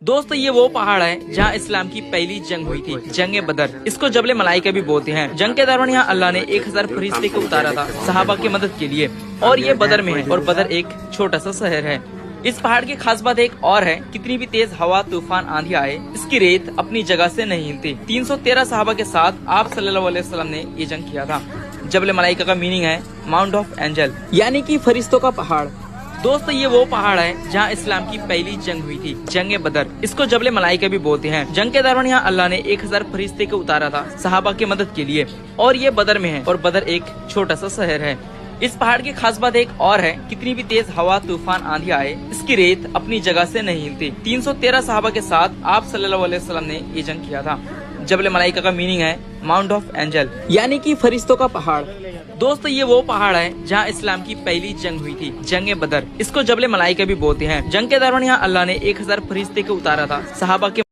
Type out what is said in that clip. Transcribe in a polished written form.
दोस्तों ये वो पहाड़ है जहाँ इस्लाम की पहली जंग हुई थी, जंग बदर। इसको जबल मलाइका भी बोलते हैं। जंग के दौरान यहाँ अल्लाह ने 1000 फरिश्ते को उतारा था सहाबा की मदद के लिए, और ये बदर में है, और बदर एक छोटा सा शहर है। इस पहाड़ की खास बात एक और है, कितनी भी तेज हवा तूफान आंधी आए, इसकी रेत अपनी जगह से नहीं हिलती। 313 सहाबा के साथ आप सल्लल्लाहु अलैहि वसल्लम ने ये जंग किया था। जबल मलाइका का मीनिंग है माउंट ऑफ एंजल, यानी कि फरिश्तों का पहाड़। दोस्तों ये वो पहाड़ है जहाँ इस्लाम की पहली जंग हुई थी, जंग बदर। इसको जबल मलाइका भी बोलते हैं। जंग के दौरान यहाँ अल्लाह ने 1000 फरिश्ते को उतारा था सहाबा की मदद के लिए, और ये बदर में है, और बदर एक छोटा सा शहर है। इस पहाड़ की खास बात एक और है, कितनी भी तेज हवा तूफान आंधी आए, इसकी रेत अपनी जगह से नहीं हिलती। 313 सहाबा के साथ आप सल्लल्लाहु अलैहि वसल्लम ने ये जंग किया था। जबल मलाइका का मीनिंग है माउंट ऑफ एंजल, यानी कि फरिश्तों का पहाड़। दोस्तों ये वो पहाड़ है जहाँ इस्लाम की पहली जंग हुई थी, जंग बदर। इसको जबल मलाइका भी बोलते हैं। जंग के दौरान यहाँ अल्लाह ने 1000 फरिश्ते को उतारा था सहाबा के